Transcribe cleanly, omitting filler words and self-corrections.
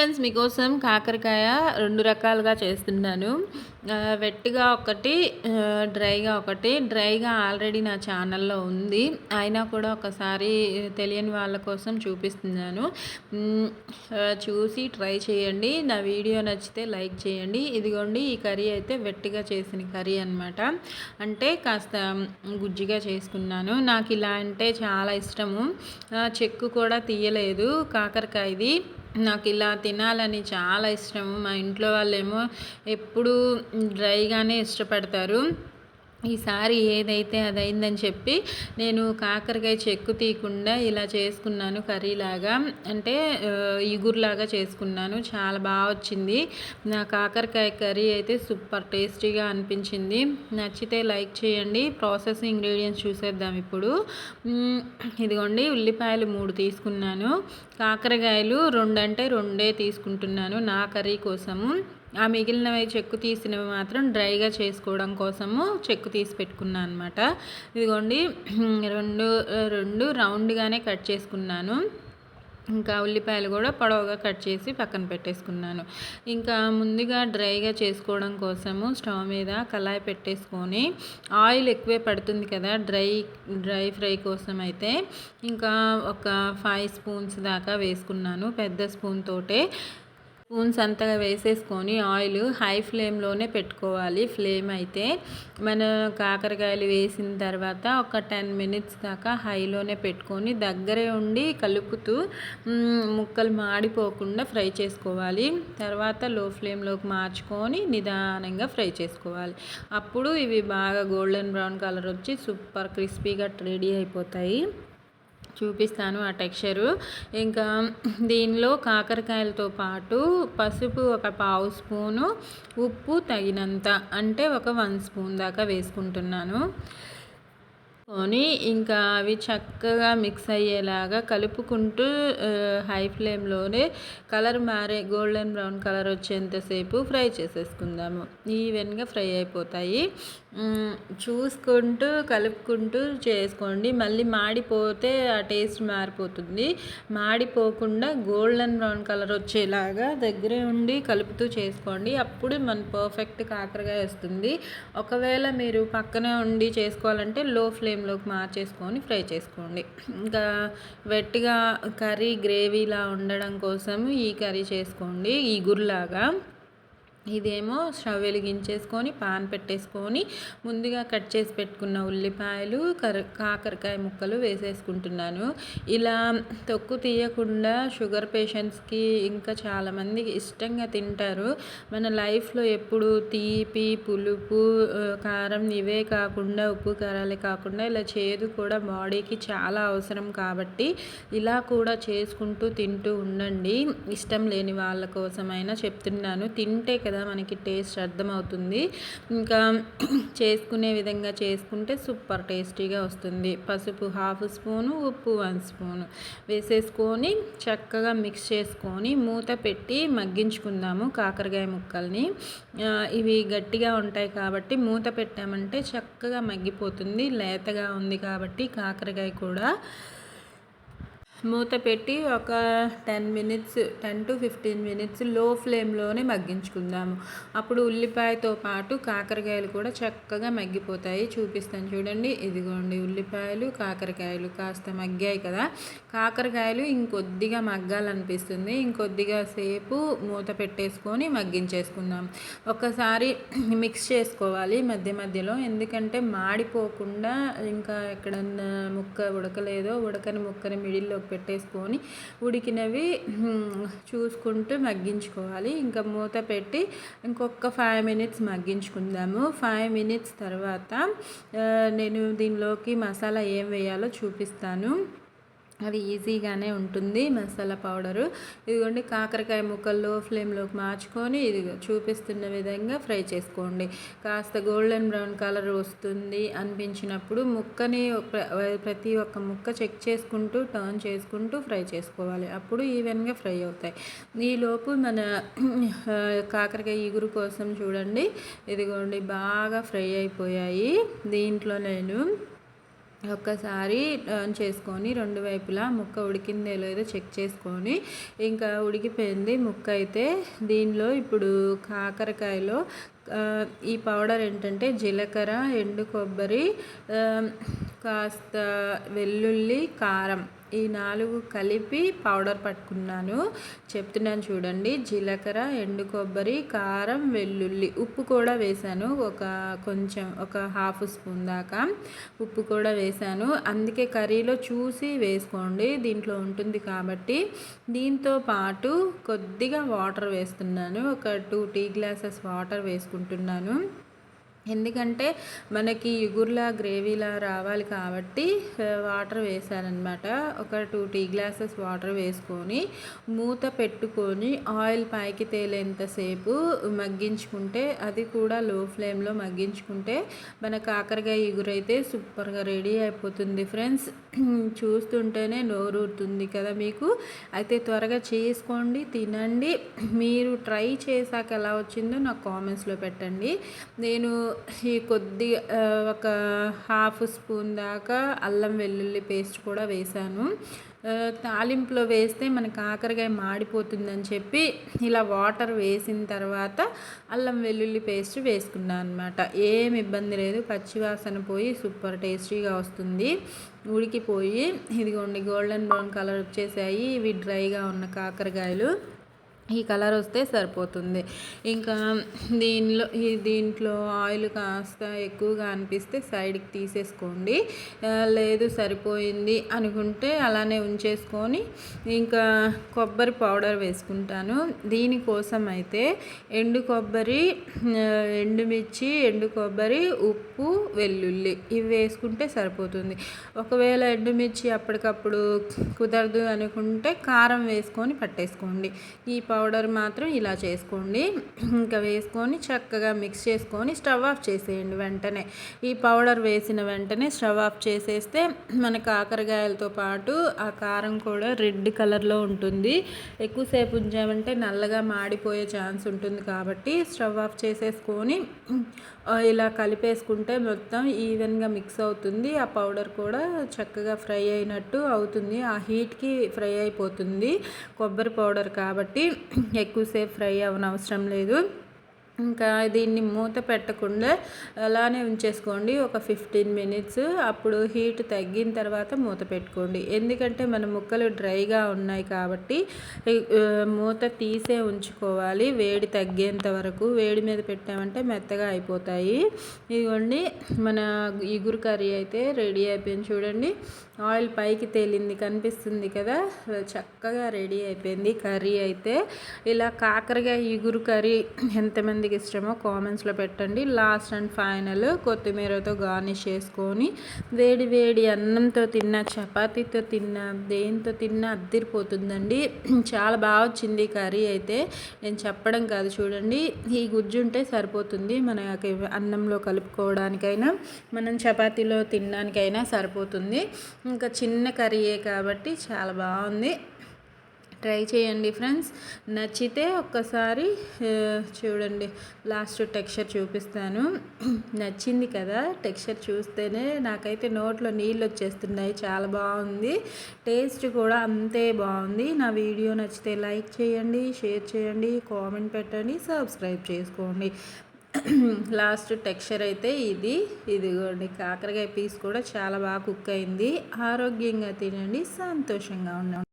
Friends, మీకోసం కాకరకాయ 2 రకాలుగా చేస్తున్నాను. వెట్‌గా ఒకటి, డ్రైగా ఒకటి. డ్రైగా ఆల్రెడీ నా ఛానల్‌లో ఉంది. అయినా కూడా ఒకసారి తెలియని వాళ్ళ కోసం చూపిస్తున్నాను. చూసి ట్రై చేయండి. నా వీడియో నచ్చితే లైక్ చేయండి. ఇదిగోండి, ఈ కర్రీ అయితే వెట్టిగా చేసిన కర్రీ అనమాట. అంటే కాస్త గుజ్జుగా చేసుకున్నాను. నాకు ఇలా అంటే చాలా ఇష్టము. చెక్కు కూడా తీయలేదు కాకరకాయది. నాకు ఇలా తినాలని చాలా ఇష్టము. మా ఇంట్లో వాళ్ళేమో ఎప్పుడూ డ్రైగానే ఇష్టపడతారు. ఈసారి ఏదైతే అదైందని చెప్పి నేను కాకరకాయ చెక్కు తీయకుండా ఇలా చేసుకున్నాను కర్రీలాగా. అంటే ఇగురులాగా చేసుకున్నాను. చాలా బాగా వచ్చింది. నా కాకరకాయ కర్రీ అయితే సూపర్ టేస్టీగా అనిపించింది. నచ్చితే లైక్ చేయండి. ప్రాసెస్ ఇంగ్రీడియంట్స్ చూసేద్దాం ఇప్పుడు. ఇదిగోండి, ఉల్లిపాయలు 3 తీసుకున్నాను. కాకరకాయలు 2 అంటే 2 తీసుకుంటున్నాను నా కర్రీ కోసము. ఆ మిగిలినవి చెక్కు తీసినవి మాత్రం డ్రైగా చేసుకోవడం కోసము చెక్కు తీసి పెట్టుకున్నాను అనమాట. ఇదిగోండి, రెండు రౌండ్గానే కట్ చేసుకున్నాను. ఇంకా ఉల్లిపాయలు కూడా పొడవుగా కట్ చేసి పక్కన పెట్టేసుకున్నాను. ఇంకా ముందుగా డ్రైగా చేసుకోవడం కోసము స్టవ్ మీద కళాయి పెట్టేసుకొని, ఆయిల్ ఎక్కువే పడుతుంది కదా డ్రై ఫ్రై కోసం అయితే. ఇంకా ఒక 5 స్పూన్స్ దాకా వేసుకున్నాను, పెద్ద స్పూన్ తోటే. స్పూన్స్ అంతగా వేసేసుకొని ఆయిల్ హై ఫ్లేమ్లోనే పెట్టుకోవాలి. ఫ్లేమ్ అయితే మన కాకరకాయలు వేసిన తర్వాత ఒక 10 మినిట్స్ దాకా హైలోనే పెట్టుకొని దగ్గరే ఉండి కలుపుతూ ముక్కలు మాడిపోకుండా ఫ్రై చేసుకోవాలి. తర్వాత లో ఫ్లేమ్లోకి మార్చుకొని నిదానంగా ఫ్రై చేసుకోవాలి. అప్పుడు ఇవి బాగా గోల్డెన్ బ్రౌన్ కలర్ వచ్చి సూపర్ క్రిస్పీగా రెడీ అయిపోతాయి. చూపిస్తాను ఆ టెక్స్చరు. ఇంకా దీనిలో కాకరకాయలతో పాటు పసుపు ఒక 1/2 స్పూను, ఉప్పు తగినంత, అంటే ఒక 1 స్పూన్ దాకా వేసుకుంటున్నాను. ఇంకా అవి చక్కగా మిక్స్ అయ్యేలాగా కలుపుకుంటూ హై ఫ్లేమ్లోనే కలర్ మారే గోల్డెన్ బ్రౌన్ కలర్ వచ్చేంతసేపు ఫ్రై చేసేసుకుందాము. ఈవెన్గా ఫ్రై అయిపోతాయి. చూసుకుంటూ కలుపుకుంటూ చేసుకోండి. మళ్ళీ మాడిపోతే ఆ టేస్ట్ మారిపోతుంది. మాడిపోకుండా గోల్డెన్ బ్రౌన్ కలర్ వచ్చేలాగా దగ్గరే ఉండి కలుపుతూ చేసుకోండి. అప్పుడు మన పర్ఫెక్ట్ కాకరకాయ వస్తుంది. ఒకవేళ మీరు పక్కనే ఉండి చేసుకోవాలంటే లో ఫ్లేమ్లోకి మార్చేసుకొని ఫ్రై చేసుకోండి. ఇంకా వెట్టిగా కర్రీ గ్రేవీలా ఉండడం కోసం ఈ కర్రీ చేసుకోండి ఇగురులాగా. ఇదేమో స్టవ్ వెలిగించేసుకొని పాన్ పెట్టేసుకొని ముందుగా కట్ చేసి పెట్టుకున్న ఉల్లిపాయలు, కాకరకాయ ముక్కలు వేసేసుకుంటున్నాను. ఇలా తొక్కు తీయకుండా షుగర్ పేషెంట్స్కి ఇంకా చాలామందికి ఇష్టంగా తింటారు. మన లైఫ్లో ఎప్పుడు తీపి, పులుపు, కారం ఇవే కాకుండా, ఉప్పు కారాలే కాకుండా ఇలా చేదు కూడా బాడీకి చాలా అవసరం. కాబట్టి ఇలా కూడా చేసుకుంటూ తింటూ ఉండండి. ఇష్టం లేని వాళ్ళ కోసమైనా చెప్తున్నాను. తింటే కదా మనకి టేస్ట్ అర్థమవుతుంది. ఇంకా చేసుకునే విధంగా చేసుకుంటే సూపర్ టేస్టీగా వస్తుంది. పసుపు 1/2 స్పూను, ఉప్పు 1 స్పూను వేసేసుకొని చక్కగా మిక్స్ చేసుకొని మూత పెట్టి మగ్గించుకుందాము కాకరకాయ ముక్కల్ని. ఇవి గట్టిగా ఉంటాయి కాబట్టి మూత పెట్టామంటే చక్కగా మగ్గిపోతుంది. లేతగా ఉంది కాబట్టి కాకరకాయ కూడా. మూత పెట్టి ఒక 10 to 15 మినిట్స్ లో ఫ్లేమ్లోనే మగ్గించుకుందాము. అప్పుడు ఉల్లిపాయతో పాటు కాకరకాయలు కూడా చక్కగా మగ్గిపోతాయి. చూపిస్తాను చూడండి. ఇదిగోండి, ఉల్లిపాయలు, కాకరకాయలు కాస్త మగ్గాయి కదా. కాకరకాయలు ఇంకొద్దిగా మగ్గాలనిపిస్తుంది. ఇంకొద్దిగా సేపు మూత పెట్టేసుకొని మగ్గించేసుకుందాం. ఒకసారి మిక్స్ చేసుకోవాలి మధ్య మధ్యలో, ఎందుకంటే మాడిపోకుండా. ఇంకా ఎక్కడన్నా ముక్క ఉడకని ముక్కని మిడిల్లోకి పెట్టేసుకొని ఉడికినవి చూసుకుంటూ మగ్గించుకోవాలి. ఇంకా మూత పెట్టి ఇంకొక 5 మినిట్స్ మగ్గించుకుందాము. 5 మినిట్స్ తర్వాత నేను దీనిలోకి మసాలా ఏం వేయాలో చూపిస్తాను. అది ఈజీగానే ఉంటుంది. మసాలా పౌడరు ఇదిగోండి, కాకరకాయ ముక్కల్లో ఫ్లేమ్లోకి మార్చుకొని ఇది చూపిస్తున్న విధంగా ఫ్రై చేసుకోండి. కాస్త గోల్డెన్ బ్రౌన్ కలర్ వస్తుంది అనిపించినప్పుడు ముక్కని ప్రతి ఒక్క ముక్క చెక్ చేసుకుంటూ టర్న్ చేసుకుంటూ ఫ్రై చేసుకోవాలి. అప్పుడు ఈవెన్గా ఫ్రై అవుతాయి. ఈలోపు మన కాకరకాయ ఇగురు కోసం చూడండి, ఇదిగోండి బాగా ఫ్రై అయిపోయాయి. దీంట్లో నేను ఒక్కసారి టర్న్ చేసుకొని 2 వైపులా ముక్క ఉడికిందో లేదో చెక్ చేసుకొని, ఇంకా ఉడికిపోయింది ముక్క అయితే. దీనిలో ఇప్పుడు కాకరకాయలో ఈ పౌడర్ ఏంటంటే జీలకర్ర, ఎండు కొబ్బరి, కాస్త వెల్లుల్లి, కారం, ఈ 4 కలిపి పౌడర్ పట్టుకున్నాను. చెప్తున్నాను చూడండి. జీలకర్ర, ఎండు కొబ్బరి, కారం, వెల్లుల్లి, ఉప్పు కూడా వేశాను. కొంచెం ఒక హాఫ్ స్పూన్ దాకా ఉప్పు కూడా వేశాను. అందుకే కర్రీలో చూసి వేసుకోండి, దీంట్లో ఉంటుంది కాబట్టి. దీంతో పాటు కొద్దిగా వాటర్ వేస్తున్నాను. ఒక 2 టీ గ్లాసెస్ వాటర్ వేసుకుంటున్నాను. ఎందుకంటే మనకి ఇగుర్లా గ్రేవీలా రావాలి కాబట్టి వాటర్ వేసానమాట. ఒక 2 టీ గ్లాసెస్ వాటర్ వేసుకొని మూత పెట్టుకొని ఆయిల్ పైకి తేలేంతసేపు మగ్గించుకుంటే, అది కూడా లో ఫ్లేమ్లో మగ్గించుకుంటే మన కాకరకాయ ఇగురైతే సూపర్గా రెడీ అయిపోతుంది ఫ్రెండ్స్. చూస్తుంటేనే నోరూరుతుంది కదా మీకు. అయితే త్వరగా చేసుకోండి, తినండి. మీరు ట్రై చేశాక ఎలా వచ్చిందో నాకు కామెంట్స్లో పెట్టండి. నేను ఈ కొద్దిగా ఒక హాఫ్ స్పూన్ దాకా అల్లం వెల్లుల్లి పేస్ట్ కూడా వేశాను. తాలింపులో వేస్తే మన కాకరకాయ మాడిపోతుందని చెప్పి ఇలా వాటర్ వేసిన తర్వాత అల్లం వెల్లుల్లి పేస్ట్ వేసుకున్నాను అనమాట. ఏం ఇబ్బంది లేదు, పచ్చివాసన పోయి సూపర్ టేస్టీగా వస్తుంది. ఉడికిపోయి ఇదిగోండి గోల్డెన్ బ్రౌన్ కలర్ వచ్చేసాయి. ఇవి డ్రైగా ఉన్న కాకరకాయలు ఈ కలర్ వస్తే సరిపోతుంది. ఇంకా దీంట్లో ఆయిల్ కాస్త ఎక్కువగా అనిపిస్తే సైడ్కి తీసేసుకోండి. లేదు సరిపోయింది అనుకుంటే అలానే ఉంచేసుకొని ఇంకా కొబ్బరి పౌడర్ వేసుకుంటాను. దీనికోసం అయితే ఎండు కొబ్బరి, ఎండుమిర్చి, ఎండు కొబ్బరి, ఉప్పు, వెల్లుల్లి ఇవి వేసుకుంటే సరిపోతుంది. ఒకవేళ ఎండుమిర్చి అప్పటికప్పుడు కుదరదు అనుకుంటే కారం వేసుకొని పట్టేసుకోండి. ఈ పౌడర్ మాత్రం ఇలా చేసుకోండి. ఇంకా వేసుకొని చక్కగా మిక్స్ చేసుకొని స్టవ్ ఆఫ్ చేసేయండి వెంటనే. ఈ పౌడర్ వేసిన వెంటనే స్టవ్ ఆఫ్ చేసేస్తే మన కాకరకాయలతో పాటు ఆ కారం కూడా రెడ్ కలర్లో ఉంటుంది. ఎక్కువసేపు ఉంచామంటే నల్లగా మాడిపోయే ఛాన్స్ ఉంటుంది కాబట్టి స్టవ్ ఆఫ్ చేసేసుకొని ఇలా కలిపేసుకుంటే మొత్తం ఈవెన్గా మిక్స్ అవుతుంది. ఆ పౌడర్ కూడా చక్కగా ఫ్రై అయినట్టు అవుతుంది. ఆ హీట్కి ఫ్రై అయిపోతుంది కొబ్బరి పౌడర్ కాబట్టి. ఎక్కువసేపు ఫ్రై అవ్వనవసరం లేదు. ఇంకా దీన్ని మూత పెట్టకుండా అలానే ఉంచేసుకోండి ఒక 15 మినిట్స్. అప్పుడు హీట్ తగ్గిన తర్వాత మూత పెట్టుకోండి. ఎందుకంటే మన ముక్కలు డ్రైగా ఉన్నాయి కాబట్టి మూత తీసే ఉంచుకోవాలి వేడి తగ్గేంత వరకు. వేడి మీద పెట్టామంటే మెత్తగా అయిపోతాయి. ఇదిగోండి మన ఇగురు కర్రీ అయితే రెడీ అయిపోయింది చూడండి. ఆయిల్ పైకి తేలింది కనిపిస్తుంది కదా, చక్కగా రెడీ అయిపోయింది కర్రీ అయితే. ఇలా కాకరకాయ ఇగురు కర్రీ ఎంతమందికి ఇష్టమో కామెంట్స్లో పెట్టండి. లాస్ట్ అండ్ ఫైనల్ కొత్తిమీరతో గార్నిష్ చేసుకొని వేడి వేడి అన్నంతో తిన్నా, చపాతీతో తిన్నా, దేంతో తిన్నా అద్దిరిపోతుందండి. చాలా బాగా వచ్చింది కర్రీ అయితే. నేను చెప్పడం కాదు చూడండి, ఈ గుజ్జు ఉంటే సరిపోతుంది. మనకి అన్నంలో కలుపుకోవడానికైనా మనం చపాతీలో తినడానికైనా సరిపోతుంది. ఇంకా చిన్న కర్రీయే కాబట్టి చాలా బాగుంది. ట్రై చేయండి ఫ్రెండ్స్. నచ్చితే ఒక్కసారి చూడండి. లాస్ట్ టెక్స్చర్ చూపిస్తాను. నచ్చింది కదా, టెక్స్చర్ చూస్తేనే నాకైతే నోట్లో నీళ్ళు వచ్చేస్తున్నాయి. చాలా బాగుంది, టేస్ట్ కూడా అంతే బాగుంది. నా వీడియో నచ్చితే లైక్ చేయండి, షేర్ చేయండి, కామెంట్ పెట్టండి, సబ్స్క్రైబ్ చేసుకోండి. లాస్ట్ టెక్స్చర్ అయితే ఇదిగోండి. కాకరకాయ పీస్ కూడా చాలా బాగా కుక్ అయింది. ఆరోగ్యంగా తినండి, సంతోషంగా ఉండండి.